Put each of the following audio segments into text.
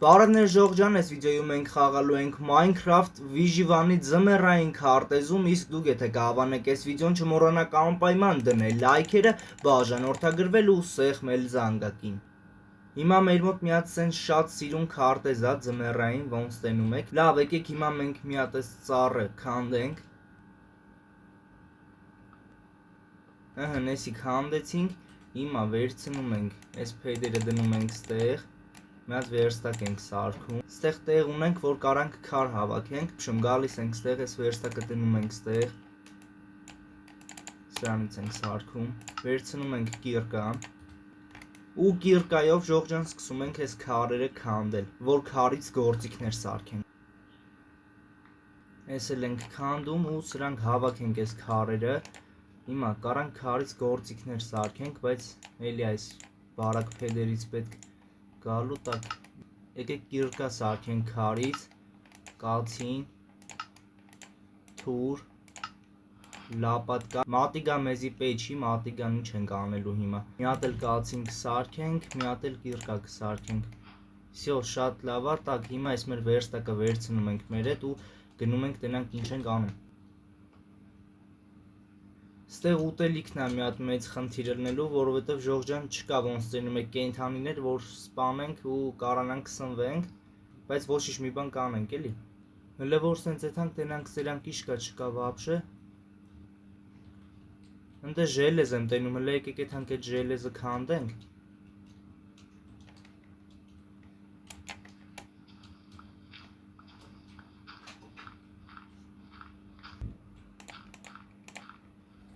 Բարևներ Ժողջան, այս վիդեոյում մենք խաղալու ենք Minecraft Vyjivani ձմեռային քարտեզում, իսկ դուք եթե կհավանեք այս վիդեոն չմոռանաք անպայման դնել լայքերը, բաժանորդագրվել ու սեղմել զանգակին։ Հիմա մեր մոտ մի հատ սենց շատ սիրուն քարտեզ է ձմեռային, ոնց տենում եք։ Լավ, եկեք հիմա մենք մի հատ այս ծառը քանդենք։ Նեսի քանդեցինք, հիմա վերցնում ենք այս փեդերը դնում ենք ստեղ։ Մի հատ վերստակ ենք սարքում, ստեղ տեղ ունենք, որ կարանք քար հավաքենք, շում գալիս ենք ստեղ, այս վերստակը դնում ենք ստեղ, սրանից ենք սարքում, վերցնում ենք կիրկան, ու կիրկայով Ժողջան սկսում ենք այս քարերը քանդել, որ քարից գործիքներ սարքենք։ Այս էլ ենք քանդում ու սրանք հավաքենք այս քարերը, հիմա կարանք քարից գործիքներ սարքենք, բայց էլի այս բարակ փեդերից պետք գալու տակ, եկեք կիրկա սարքենք քարից, կացին, թուր, լապատկա, մատիգա մեզի պեչի, մատիգան ինչ ենք անելու հիմա, մի հատ էլ կացին կսարքենք, մի հատ էլ կիրկա կսարքենք, վсё, շատ լավ է, տակ հիմա այս մեր վերստակը վերցնում ենք մեր հետ ու գնում ենք տենանք ինչ ենք անում։ Ստեղ ուտելիքն է մի հատ մեծ խնդիր ելնելու, որովհետև Ժողջան չկա ոնց տենում եք կենդանիներ, որ սպանենք ու կարանանք սնվենք, բայց ոչինչ մի բան կանենք էլի։ Հələ որ սենց եթանք տենանք սերանք իշկա չկա վաբշե։ Ընտե ժելեզ եմ տենում, հələ եկեք եթանք այդ ժելեզը քանդենք։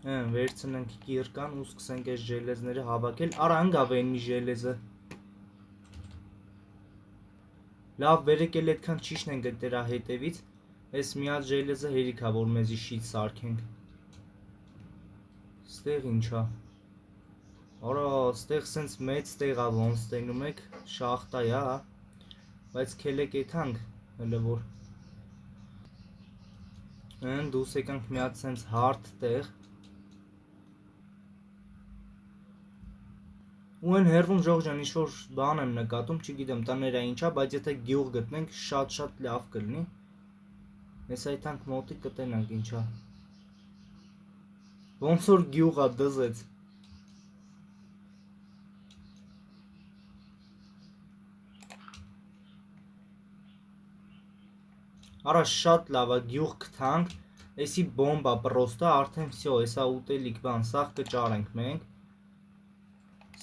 Վերցնենք կիրկան ու սկսենք այս ժելեզները հավաքել, արա ընգավ մի ժելեզը։ Լավ, վերեք էլ այդքան չիշնենք այդ դրա հետևից, այս մի հատ ժելեզը հերիք է, որ մեզի շիտ սարքենք։ Ստեղ ինչա։ Արա, ստեղ սենց մեծ տեղ է, ոնց տենում եք, շախտա է, բայց քելեք եթանք, հələ որ։ Դուս եկանք մի հատ սենց հարթ տեղ։ Ու են հերվում Ժողջան ինչ-որ բան եմ նկատում, չգիտեմ տները ինչա, բայց եթե գյուղ գտնենք շատ լավ կլինի։ Ես այդանք մոտիկ կտենանք ինչա։ Ոնց որ գյուղ է դզեց։ Արա շատ լավ է գյուղ գտանք, էսի բոմբա պրոստա, արդեն վсё, էսա ուտելիք բան, սաղ կճարենք մենք։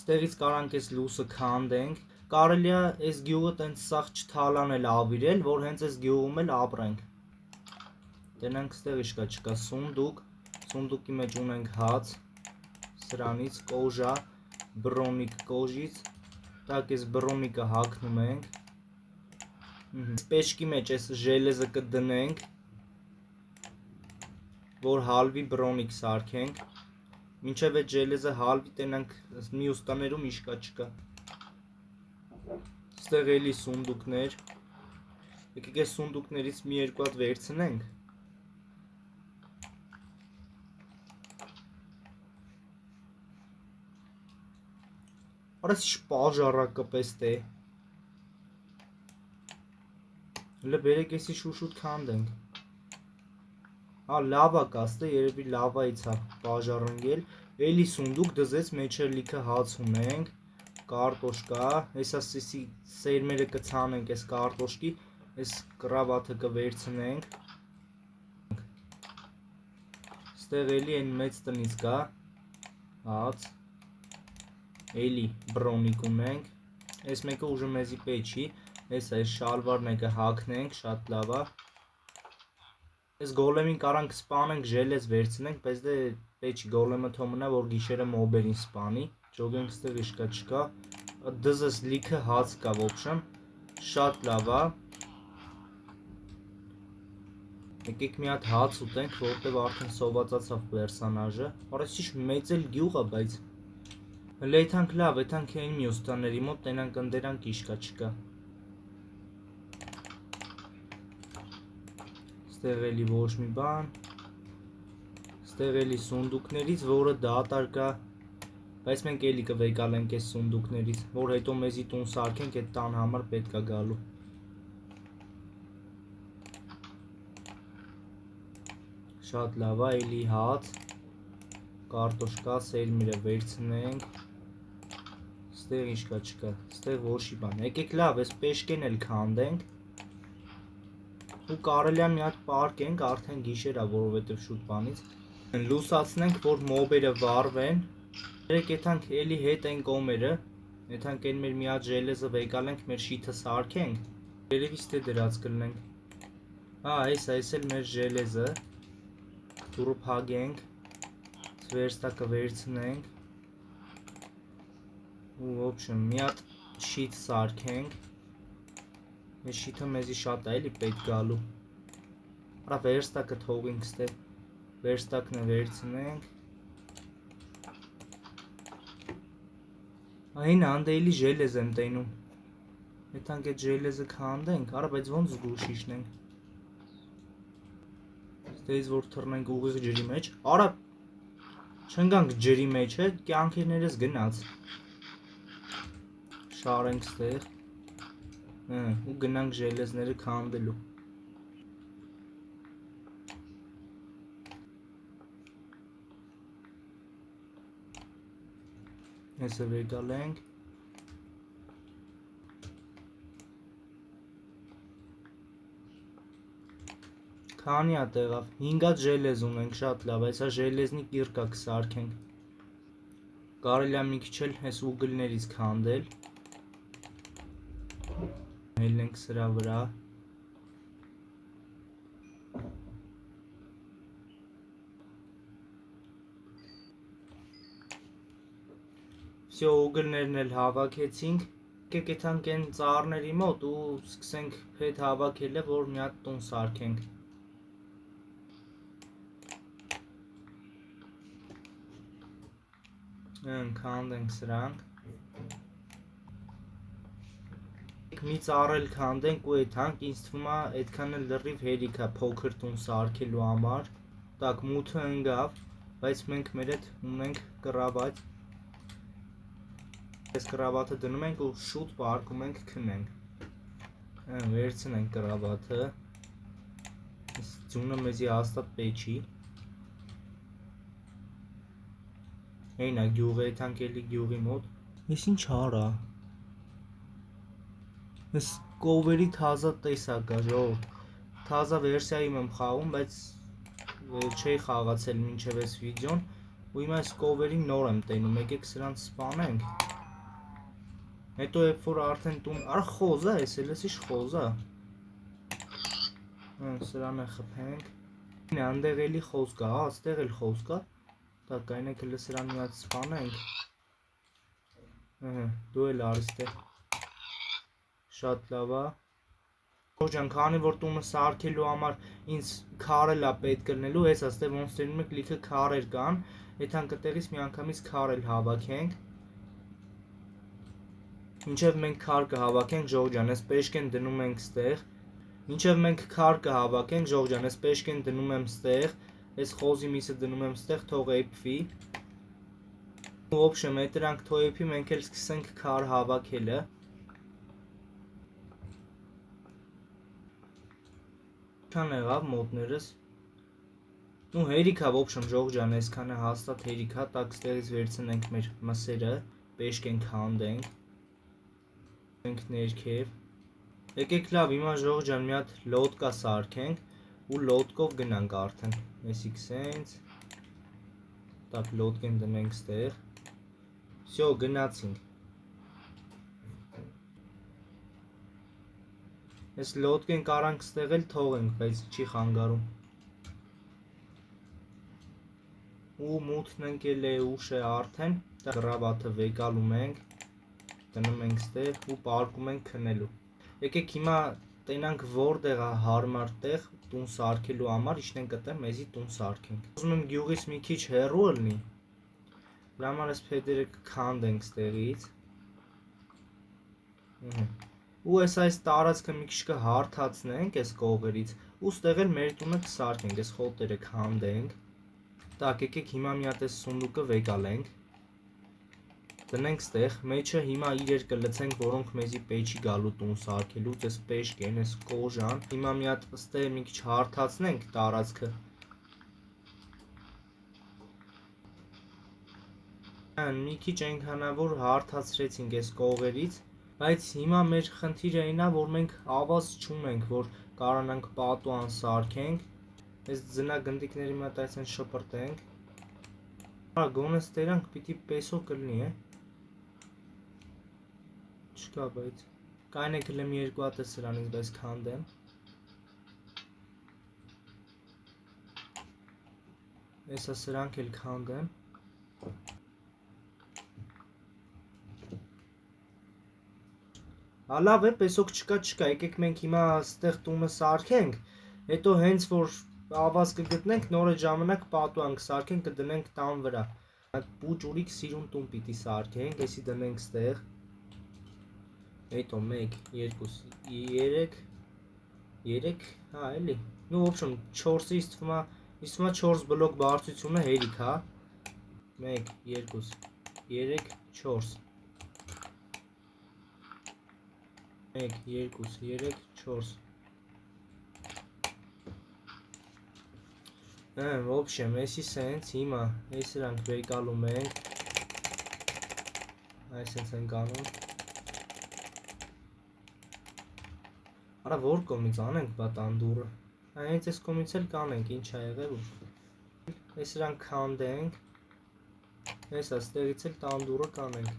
Ստեղից կարանք այս լուսը քանդենք, կարելի է այս գյուղը տենց սաղ չթալանել ավիրել, որ հենց այս գյուղում էլ ապրենք։ Տենանք ստեղ իշկա չկա սունդուկ, սունդուկի մեջ ունենք հաց, սրանից կոժա, բրոնիկ կոժից, տակ այս բրոնիկը հագնում ենք, պեչկի մեջ այս ժելեզը կդնենք, որ հալվի բրոնիկ սարքենք, մինչև այդ ժելեզը հալվի տենանք մյուս տներում իշկա չկա։ Ստեղ էլի սունդուկներ, եկեք այս սունդուկներից մի երկու հատ վերցնենք։ Արես ինչ պաժառակը պես տե։ Հələ բերեք էսի շուշուտ քանդենք։ Լավա կաստե, երևի լավայից է պաժառընկել, էլի սունդուկ դզեց, մեջեր լիքը հաց ունենք, կարտոշկա, հեսա սիսի սերմերը կցանենք այս կարտոշկի, այս կրավաթը կվերցնենք, ստեղ էլի են մեծ տնից կա, հաց, էլի բրոնիկ ունենք, այս մեկը ուժը մեզի պեչի, այս շալվարն եկը հակնենք, շատ լավա, այս գոլեմին կարանք սպանենք, ժելեզ վերցնենք, բայց դե պեչի գոլեմը թո մնա, որ գիշերը մոբերին սպանի, ճոգենք ստեղ իշկա չկա, դզս լիքը հաց կա ոբշեմ, շատ լավա, եկեք մի հատ հաց ուտենք, որտև արդեն սովածացավ պերսանաժը, արես ինչ մեծ էլ գյուղ է, բայց հələ եթանք լավ, եթանք էին մյուս տաների մոտ, տենանք ընդերանք իշկա չկա։ Ստեղ էլի ոչ մի բան, ստեղ էլի սունդուկներից, որը դատարկ է, բայց մենք էլի կվեկալենք այս սունդուկներից, որ հետո մեզի տուն սարքենք, այդ տան համար պետք է գալու։ Շատ լավ է, էլի հաց, կարտոշկա, սերմիրը վերցնենք, ստեղ ինչ կա չկա, ստեղ ոչի բան, եկեք լավ, ես պեշկեն էլ քանդենք, ու կարելի է մի հատ պարկենք, արդեն գիշեր է, որովհետև շուտ բանից, լուսացնենք, որ մոբերը վառվեն, երեք եթանք էլի հետ են կոմերը, եթանք են մեր մի հատ ժելեզը վեկալենք, մեր շիթը սարքենք, երևից թե դրած կլնենք, այս էլ մեր ժելեզը, դուրը փագենք, վերստակը վերցնենք, ու ոբշեմ մի հատ շիթ սարքենք, մեր շիթը մեզի շատ է էլի պետք գալու, արա վերստակը թողինք ստեղ, վերստակն է վերցնենք, այն անդեյլի ժելեզ եմ տենում, եթանք այդ ժելեզը քանդենք, արա բայց ոնց զգուշ իշնենք, ստեից որ թռնենք ուղիղ ջրի մեջ, արա չընկանք ջրի մեջ է, կյանքերներս գնաց, շարենք ստեղ, ու գնանք ժելեզները քանդելու, հեսը վեկալենք, քանի հատ եղավ, 5 հատ ժելեզ ունենք, շատ լավ, այսա ժելեզնի կիրկա կսարքենք, կարելի է մի քիչ էլ հես ուգլներից քանդել, հելնենք սրա վրա, վսյո ուգլներն էլ հավաքեցինք, եկեք եթանք են ծառների մոտ ու սկսենք հետ հավաքելը, որ մի հատ տուն սարքենք, քանդենք սրանք, մի ծառ էլ քանդենք ու եթանք, ինձ թվում է այդքան էլ լրիվ հերիք է փոքր տուն սարքելու համար, տակ մութը ընգավ, բայց մենք մեր հետ ունենք կռավատ, այս կռավատը դնում ենք ու շուտ պարկում ենք քնենք, վերցնենք կռավատը, ձյունը մեզի հաստատ պեչի, Էինա գյուղը, եթանք էլի գյուղի մոտ, ես ինչ արա, ես կովերի թազա տեսակ է, ժողով, թազա վերսիայում եմ խաղում, բայց չի խաղացել մինչև այս վիդեոն, ու հիմա այս կովերին նոր եմ տենում, եկեք սրանց սպանենք, հետո երբ որ արդեն տուն, արա խոզ է, ես էլ ես ինչ խոզ է, սրան է խփենք, անդեղ էլի խոզ կա, աստեղ էլ խոզ կա, տակ այնեք էլ սրան մի հատ սպանենք, դու էլ արիստե, շատ լավ է, Ջան, քանի որ տունը սարքելու համար ինձ քարել է պետք կլնելու, ես աստեղ ոնց տենում եք լիքը քարեր կան, եթանք կտեղից մի անգամից քարել հավաքենք, մինչև մենք քար կհավաքենք, Ժողջան, ես պեշկեն դնում ենք ստեղ, մինչև մենք քար կհավաքենք, Ժողջան, ես պեշկեն դնում եմ ստեղ, ես խոզի միսը դնում եմ ստեղ, թող էպվի, ու ոբշեմ էտ դրանք թող էպի, մենք էլ սկսենք քար հավաքելը, Քան եղավ մոտներս, ու հերիք է ոբշեմ Ժողջան, այսքանը հաստատ հերիք է, տակ ստեղից վերցնենք մեր մսերը, պեշկենք հանդենք, ենք ներքև, եկեք լավ, հիմա Ժողջան մի հատ լոտկա սարքենք, ու լոտկով գնանք արդեն, եսիք սենց, տակ լոտկեն դնենք ստեղ, վսյո գնացինք, ես լոտկեն կարանք ստեղ էլ թողենք, բայց չի խանգարում, ու մութն ընկել է ուշ է արդեն, կռավատը վեկալում ենք, դնում ենք ստեղ ու պարկում ենք քնելու, եկեք հիմա տենանք որտեղ է հարմար տեղ տուն սարքելու համար, իշնենք ըտեղ մեզի տուն սարքենք, ուզում եմ գյուղից մի քիչ հեռու ըլնի, լաման ես փեդերը կքանդենք ստեղից, ու այս տարածքը մի քիչ կհարթացնենք այս կողերից, ու ստեղ էլ մեր տունը կսարքենք, այս խոտերը քանդենք, տակ եկեք հիմա մի հատ այս սունդուկը վեկալենք, դնենք ստեղ, մեջը հիմա իրեր կլցենք, որոնք մեզի պեչի գալու տուն սարքելուց, այս պեշկեն, այս կոժան, հիմա մի հատ ստեղ մի քիչ հարթացնենք տարածքը, Մի քիչ այնքանավոր հարթացրեցինք այս կողերից, բայց հիմա մեր խնդիրը այնա, որ մենք ավազ չունենք, որ կարողանանք պատուան սարքենք։ Այս ձնագնդիկների մոտ այսեն շպրտենք։ Հա, գոնես տերանք պիտի պեսո կլինի, է։ Չկա, բայց կային է կլեմ երկու հատ է սրանից, բայց քանդեմ։ Էսա սրանք էլ քանդեմ։ Լավ է, պեսոք չկա, եկեք մենք հիմա ստեղ տունը սարքենք, հետո հենց որ ավազ կգտնենք, նոր այդ ժամանակ պատուան կսարքենք, կդնենք տան վրա։ Պուճ ուրիկ սիրուն տուն պիտի սարքենք, էսի դնենք ստեղ։ Հետո 1, 2, 3, հա, էլի։ Ну, в общем, 4-ը իստվա 4 բլոկ բարձրությունը հերիք, հա։ 1, 2, 3, 4 1, 2, 3, 4 В общем, էսի սենց հիմա այս սրանք վերկալում ենք, այս սենց ենք անում, արա որ կոմից անենք բա տանդուրը, հենց այս կոմից էլ կանենք, ինչ ա եղել, այս սրանք քանդենք, այս աստեղից էլ տանդուրը կանենք,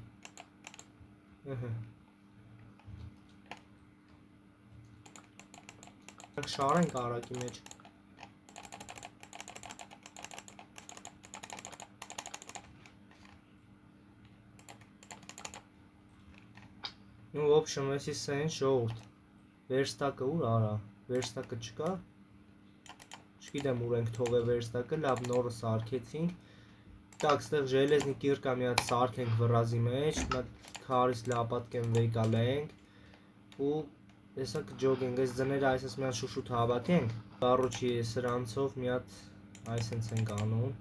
շարենք արակի մեջ, Ну, в общем, էսի սենց ժողովուրդ, վերստակը ուր արա, վերստակը չկա, չգիտեմ ուր ենք թողել վերստակը, լավ նորը սարքեցինք, տակ ստեղ ժելեզնի կիրկա մի հատ սարքենք վռազի մեջ, քարից լապատկեն վեկալենք ու հեսա կջոգենք, այս ձները այսպես մի հատ շուշուտ հավաքենք, առոչի սրանցով մի հատ այսենց ենք անում,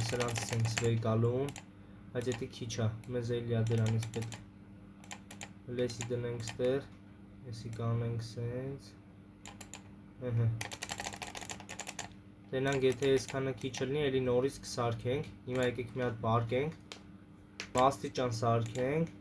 սրանցից ենք վեկալում, բայց էտի քիչ ա, մեզ էլի ա դրանից պետք, լեսի դնենք ստեղ, էսի կանենք սենց, տենանք եթե այսքանը քիչ լինի, էլի նորից կսարքենք, հիմա եկեք մի հատ պարկենք, աստիճան սարքենք,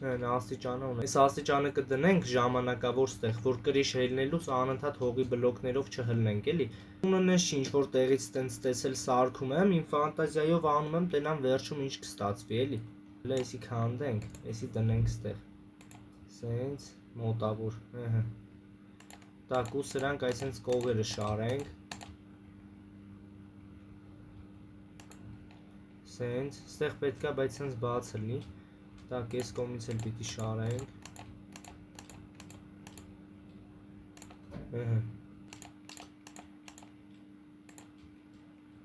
աստիճանը ունենք, այս աստիճանը կդնենք ժամանակավոր ստեղ, որ կրիշ հելնելուց անընդհատ հողի բլոկներով չհլնենք, էլի, ունենես ինչ որ տեղից տենց տեսել սարքում եմ, իմ ֆանտազիայով անում եմ, տենան վերջում ինչ կստացվի, էլի, էսի քանդենք, էսի դնենք ստեղ, սենց մոտավոր, տակ ու սրանք այսենց կողերը շարենք, սենց, ստեղ պետք է, բայց սենց բաց լինի, տակ ես կողմից էլ պիտի շարենք,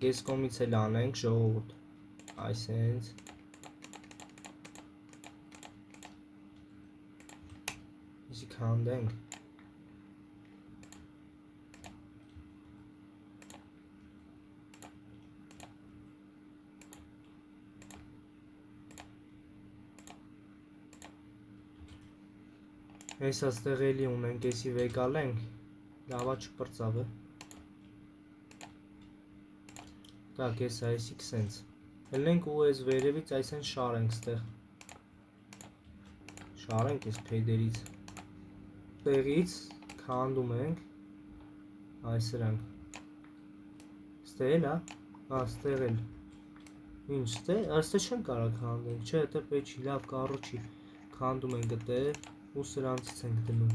ես կողմից էլ անենք ժողովուրդ, այսենց, էսի քանդենք, Այս աստեղ էլի ունենք, էսի վեկալենք, լավա չպրծավ է, տակ ես այսի կսենց, հելնենք ու ես վերևից այսեն շարենք ստեղ, շարենք ես պեդերից, ստեղից քանդում ենք, այս սրանք, ստեղ էլ, ստեղ էլ, ինչ ստեղ, աստեղ չեն կարա քանդենք, չէ, հետը պեչի, լավ կառոչի, քանդում ենք գտեր, ու սրանցից ենք դնում,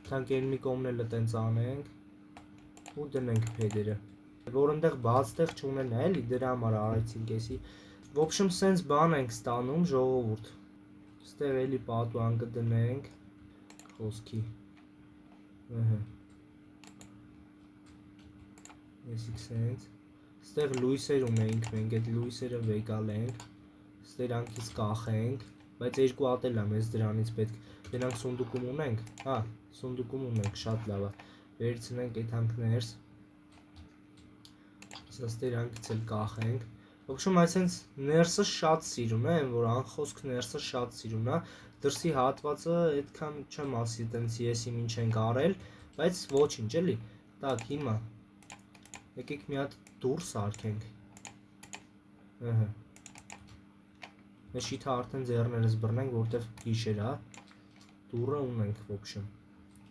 թանք էլ մի կոմնելը տենց անենք ու դնենք պեդերը, որ ընդեղ բաց տեղ չունենա էլի դրա համար արեցինք էսի, в общем սենց բան ենք ստանում ժողովուրդ, ստեղ էլի պատուան կդնենք, խոսքի, էսի սենց, ստեղ լույսեր ունենք մենք, այդ լույսերը վեկալենք, ստերանքից կախենք, բայց երկու հատ էլ եմ ես դրանից պետք, դրանք սունդուկում ունենք, հա, սունդուկում ունենք, շատ լավ է, վերցնենք այդ հանք ներս, ստերանքից էլ կախենք, в общем այսենց ներսը շատ սիրուն է, որ անխոսք ներսը շատ սիրուն է, դրսի հատվածը այդքան չեմ ասի, տենց եսի ինչ ենք արել, բայց ոչինչ էլի, տակ հիմա, Եկեք մի հատ դուր սարքենք։ Ահա։ Mēs շիթը արդեն ձեռներս բռնենք, որտեվ գիշեր է։ Դուրը ունենք, в общем։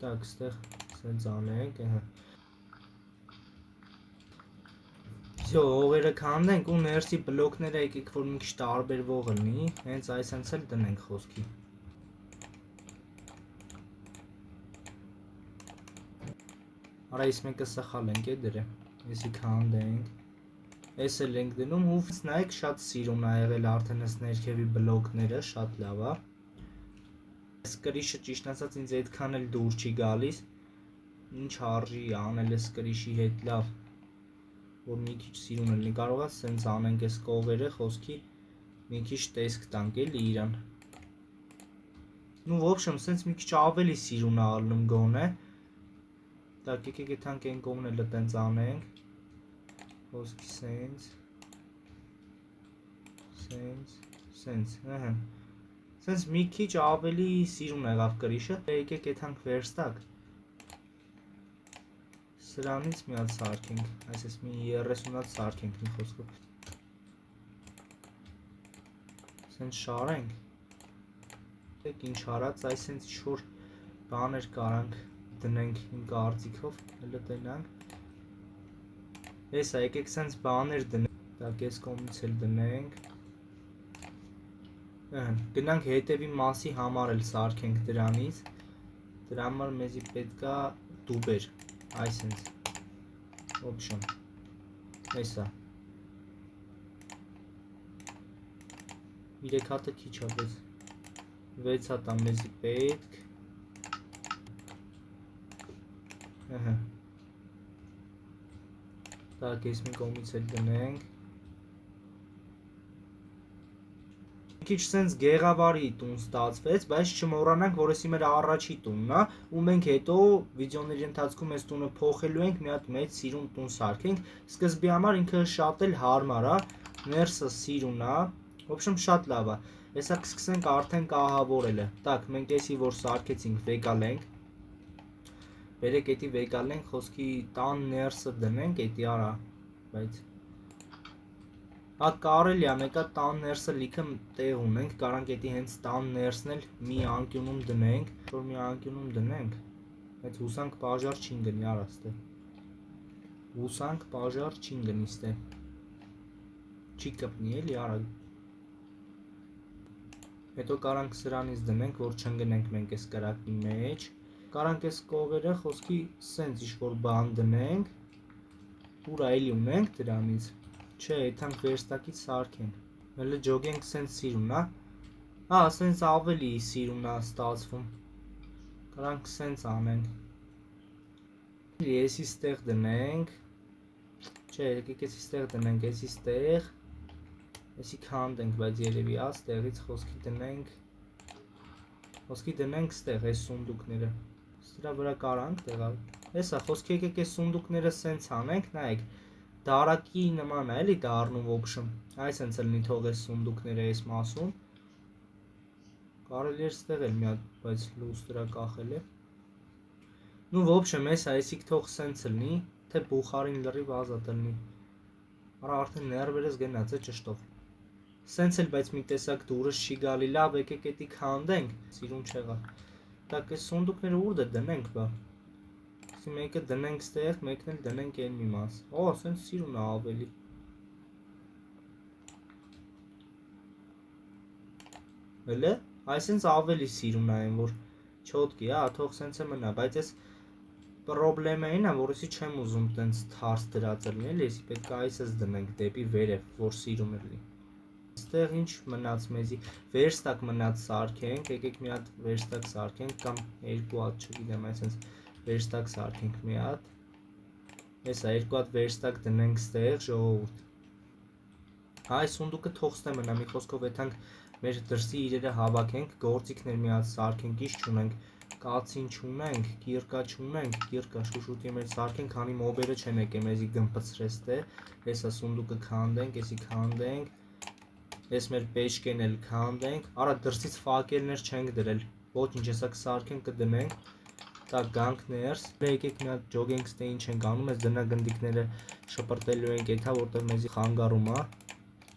Так, ստեղ սենց անենք, ահա։ Всё, հողերը քանդենք ու ներսի բլոկները եկեք որ մի քիչ տարբերվող լինի, հենց այսպես էլ դնենք խոսքի։ Արա ես մեկը սխալ ենք է դրել։ Եսի քանդենք։ Այս էլ ենք դնում ու նայեք շատ սիրուն ա եղել արդեն այս ներքևի բլոկները, շատ լավ է։ Այս կրիշը ճիշտ ասած ինձ այդքան էլ դուր չի գալիս։ Ինչ արժի անել այս կրիշի հետ լավ, որ մի քիչ սիրուն լինի, կարող է սենց անենք այս կողերը խոսքի մի քիչ տեսք տանք էլի իրան։ Ну, в общем, սենց մի քիչ ավելի սիրուն ա ալնում գոնե։ Так, եկեք եթանք այն կողմն էլ տենց անենք։ Խոսքի սենց, ահա։ Սենց մի քիչ ավելի սիրուն եղավ կրիշը, եկեք եթանք վերստակ։ Սրանից մի հատ սարքենք, այսպես մի 30 հատ սարքենք մի խոսքով։ Սենց շարենք։ Դեք ինչ արած, այսենց ինչ-որ բաներ կարանք դնենք իմ կարծիքով, հələ տենանք։ Հեսա, եկեք սենց բաներ դնենք, տակ ես կողմից էլ դնենք, գնանք հետևի մասի համար էլ սարքենք դրանից, դրա համար մեզի պետքա դուբեր, այսենց, option, հեսա, 3 հատը քիչ ա, 6 հատ ա մեզի պետք, Так, ես մի կողմից էլ դնենք։ Մի քիչ սենց գեղավարի տուն ստացվեց, բայց չմոռանանք, որ էսի մեր առաջի տունն է, ու մենք հետո վիդեոների ընթացքում այս տունը փոխելու ենք, մի հատ մեծ սիրուն տուն սարքենք։ Սկզբի համար ինքը շատ էլ հարմար է, ներսը սիրուն է, в общем շատ լավ է։ Հեսա կսկսենք արդեն կահավորելը։ Так, մենք էսի որ սարքեցինք, վեկալենք։ Բերեք էդի վեկալենք, խոսքի տան ներսը դնենք, էդի արա, բայց հա կարելի է մեկա տան ներսը լիքը տեղ ունենք, կարանք էդի հենց տան ներսն էլ մի անկյունում դնենք, որ մի անկյունում դնենք, բայց հուսանք պաժար չի գնի արա ստե։ Հուսանք պաժար չի գնի ստե։ Չի կպնի էլի արա։ Հետո կարանք սրանից դնենք, որ չընկնենք մենք այս կրակի մեջ։ Կարանք այս կողերը խոսքի սենց ինչ-որ բան դնենք, ուրա էլի ունենք դրանից, չէ, եթանք վերստակից սարքենք, հələ ջոգենք սենց սիրուն, հա, սենց ավելի սիրուն է ստացվում, կարանք սենց անենք, եսի ստեղ դնենք, չէ, եկեք եսի ստեղ դնենք, եսի ստեղ, եսի քանդենք, բայց երևի է, ստեղից խոսքի դնենք ստեղ այս սունդուկները, սրա վրա կարանք տեղալ, հեսա խոսքի եկեք այս սունդուկները սենց անենք, նայեք, դարակի նման է էլի դառնում в общем, այսենց էլ լինի թող այս սունդուկները այս մասում, կարելի էր ստեղ էլ մի հատ, բայց լույս դրա կախել է, ну в общем հեսա այսիք թող սենց լինի, թե բուխարին լրիվ ազատ լինի, արա արդեն ներվերս գնաց է ճշտով, սենց էլ բայց մի տեսակ դուրս չի գալի, լավ եկեք էդի քանդենք, սիրուն չեղա, так այս սունդուկները ուր դնենք բա, մեկը դնենք ստեղ, մեկն էլ դնենք այն մի մաս, օ, սենց սիրուն է ավելի, հələ, այսենց ավելի սիրուն է այն, որ չոտկի, հա, թող սենց է մնա, բայց ես պրոբլեմը այն է, որ եսի չեմ ուզում տենց թարս դրածը լինի, էլ եսի պետք է այսս դնենք դեպի վերև, որ սիրուն լինի, ստեղ ինչ մնաց մեզի, վերստակ մնաց սարքենք, եկեք մի հատ վերստակ սարքենք, կամ երկու հատ չգիտեմ, այսենց վերստակ սարքենք մի հատ, հեսա երկու հատ վերստակ դնենք ստեղ, ժողովուրդ, այս սունդուկը թող ստե մնա, մի խոսքով եթանք մեր դրսի իրերը հավաքենք, գործիքներ մի հատ սարքենք, ինչ չունենք, կացին չունենք, կիրկա չունենք, կիրկա շուշուտի մեջ սարքենք, քանի մոբերը չեն եկե մեզի գմպցրես տե, հեսա սունդուկը քանդենք, եսի քանդենք, ես մեր պեչկեն էլ քանդենք, արա դրսից ֆակելներ չենք դրել, ոչինչ, հեսա կսարքենք կդնենք, տակ գանք ներս, եկեք մի հատ ջոգենք ստե ինչ ենք անում, այս դնագնդիկները շպրտելու ենք էթա, որտեղ մեզի խանգարում է։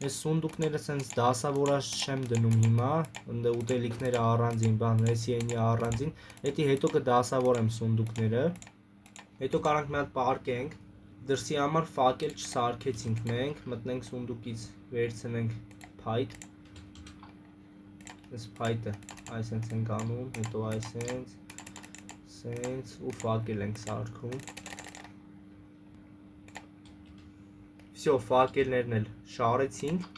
Այս սունդուկները սենց դասավորած չեմ դնում հիմա, ընդ ուտելիքները առանձին, բան, ռեսիենի առանձին, էդի հետո կդասավորեմ սունդուկները։ Հետո կարանք մի հատ պարկենք, դրսի համար ֆակել չսարքեցինք մենք, մտնենք սունդուկից, վերցնենք փայտ։ Այս փայտը այսենց ենք անում, հետո այսենց, սենց ու ֆակել ենք սարքում։ Всё, ֆակելներն էլ շարեցինք։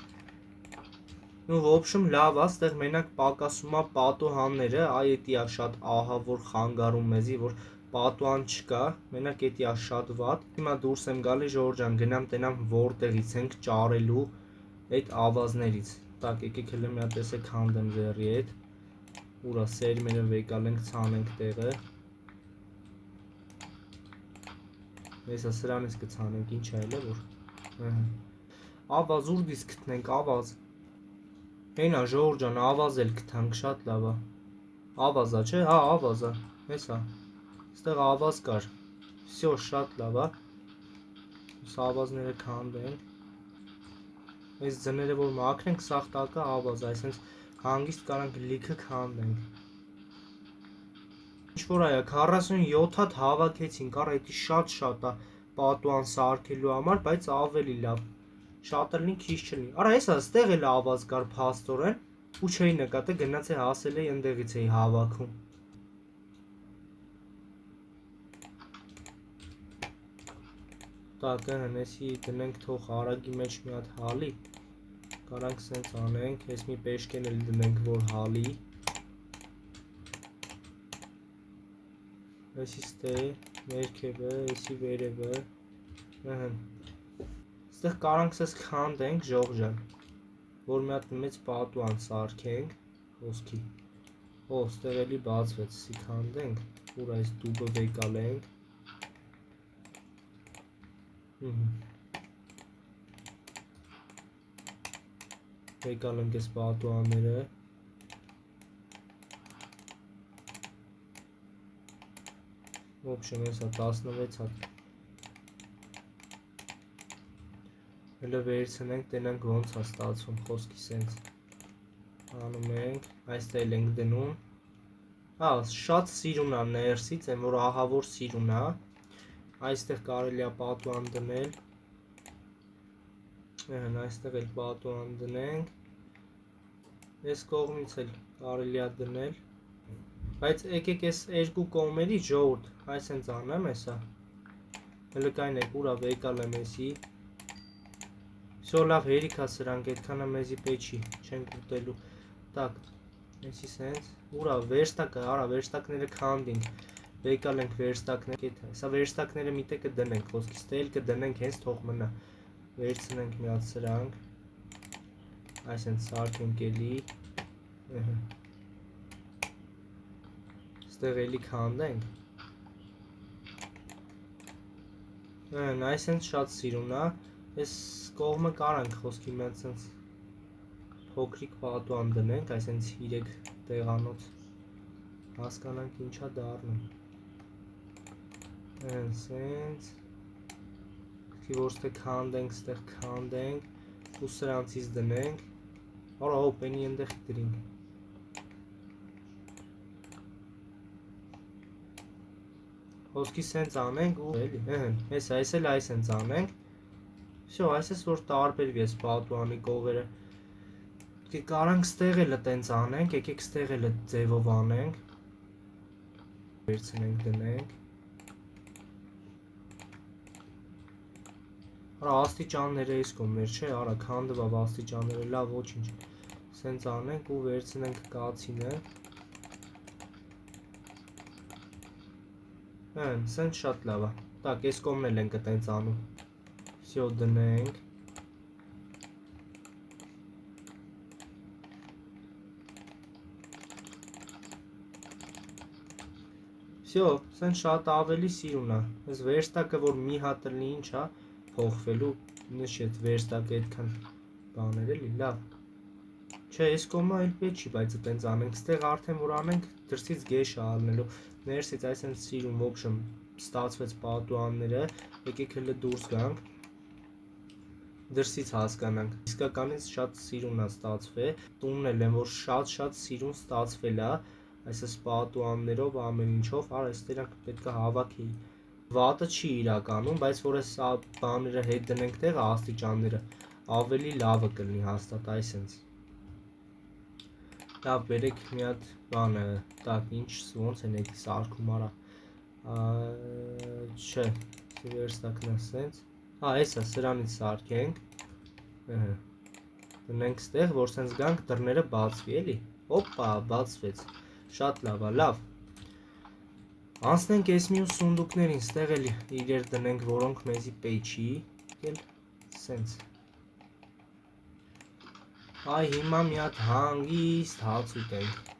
Ну, в общем, լավ է, ստեղ մենակ պակասում է պատոհանները, այ էդի է շատ ահավոր խանգարում մեզի, որ պատոհան չկա, մենակ էդի է շատ վատ։ Հիմա դուրս եմ գալի, Ժորժ ջան, գնամ տենամ որտեղից ենք ճարելու այդ ավազներից։ Так, եկեք հələ մի հատ տեսեք հանդեմ ձեռի հետ։ Ուրա սերմերը վեկալենք, ցանենք տեղը։ Հեսա սրանից կցանենք, ինչ է էլի որ։ Ավազ ուրդից գտնենք, ավազ։ Հենա Ժորժ ջան, ավազ էլ գտանք, շատ լավ է։ Ավազա, չէ՞, հա, ավազա։ Հեսա։ Ստեղ ավազ կար։ Всё, շատ լավ է։ Սա ավազները քանդենք։ Այս ձները որ մաքրենք, սաղ տակը ավազ, այսինքն հանգիստ կարանք լիքը քանդենք։ Ինչ որ այա 47 հատ հավաքեցինք, առ էդի շատ է պատուան սարքելու համար, բայց ավելի լավ։ Շատ լինի, քիչ չլինի։ Արա հեսա, ստեղ էլ ավազ կար փաստորեն, ու չէի նկատել, գնաց է հասել էի ընդեղից էի հավաքում։ Так, հնեսի դնենք թող արագի մեջ մի հատ հալի, կարանք սենց անենք, ես մի պեշկեն էլ դնենք, որ հալի, այսի ստե, ներքևը, այսի վերևը, ստեղ կարանք սես քանդենք, Ժորժ ջան, որ մի հատ մեծ պատուան սարքենք, ոսկի, ստեղ էլի բացվեց, սի քանդենք, որ այս դուբը վեկալենք, վեկալենք ես պատուանները, в общем, հեսա 16 հատ, հելը վերցնենք, տենանք ոնց է ստացվում, խոսքի սենց, անում ենք, այստեղ ենք դնում, շատ սիրուն է ներսից, եմ որ ահավոր սիրուն է, այստեղ կարելի է պատուան դնել, այստեղ էլ պատուան դնենք, այս կողմից էլ կարելի է դնել, բայց եկեք ես երկու կողմերի ժողովուրդ, այսենց անեմ հեսա, հələ կայնեք ուրա վեկալ եմ եսի, всё լավ հերիք է սրանք, այդքանը մեզի պեչի, չենք ուտելու, так, եսի սենց, ուրա վերստակը, արա վերստակները քանդինք, վեկալ ենք վերստակները, հեսա վերստակները միտե կդնենք, խոսքի ստել կդնենք, հենց թող մնա, վերցնենք մի հատ սրանք, այսենց սարքենք էլի, ստեղ էլի քանդենք, այսենց շատ սիրուն է, այս կողմը կարանք խոսքի մի հատ սենց փոքրիկ պատուան դնենք, այսենց 3 տեղանոց, հասկանանք ինչա դառնում, սենց, որ ստեղ քանդենք, ստեղ քանդենք, ու սրանցից դնենք, արա պենի ընդեղ դրինք, խոսքի սենց անենք ու էլի, հեսա, այս էլ այսենց անենք, всё, այսես որ տարբերվի ես պատուանի կողերը, կարանք ստեղ էլ տենց անենք, եկեք ստեղ էլ ձևով անենք, վերցնենք դնենք, արա աստիճանները այս կողմներ չէ, արա քանդվավ աստիճանները, լավ ոչինչ, սենց անենք ու վերցնենք կացինը, սենց շատ լավ է, так, այս կողմն էլ ենք տենց անում, всё դնենք, всё, սենց շատ ավելի սիրուն է, այս վերստակը որ մի հատ լինի ինչ է, փոխվելու, նշի այդ վերստակը այդքան բաներ էլի, լավ, չէ, այս կողմը այլ պետք չի, բայց այտենց անենք, ստեղ արդեն որ անենք, դրսից գեշ է ալնելու, ներսից այսպես սիրուն в общем ստացվեց պատուհանները, եկեք հələ դուրս գանք, դրսից հասկանանք, իսկականից շատ սիրուն է ստացվել, տունն էլ եմ որ շատ սիրուն ստացվել է, այսպես պատուհաններով ամեն ինչով, արա այստեղ պետք է հավաքի, վատը չի իրականում, բայց որ այս բաները հետ դնենք տեղը աստիճանները, ավելի լավը կլինի հաստատ այսպես։ Լավ, բերեք մի հատ բանը, так, ինչ ոնց են էդի սարքում արա։ Չէ, վերստակն է սենց։ Էսա, սրանից սարքենք։ Դնենք ստեղ, որ սենց գանք դռները բացվի, էլի։ Հոպա, բացվեց։ Շատ լավ է, լավ։ Անցնենք այս մյուս սունդուկներին, ստեղ էլ իրեր դնենք, որոնք մեզի պեչի, էլ սենց։ Այ հիմա մի հատ հանգիստ հաց ուտենք։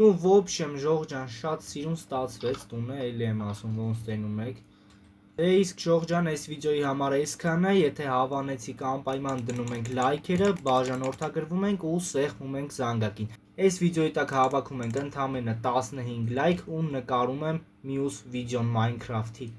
Ну, в общем, ժող ջան, շատ սիրուն ստացվեց տունը, էլի եմ ասում, ոնց տենում եք։ Իսկ ժող ջան, այս վիդեոյի համար այսքան է, եթե հավանեցիք անպայման դնում ենք լայքերը, բաժանորդագրվում ենք ու սեղմում ենք զանգակին։ Այս վիդեոյի տակ հավաքում ենք ընդամենը 15 լայք ու նկարում եմ մյուս վիդեոն Minecraft-ի։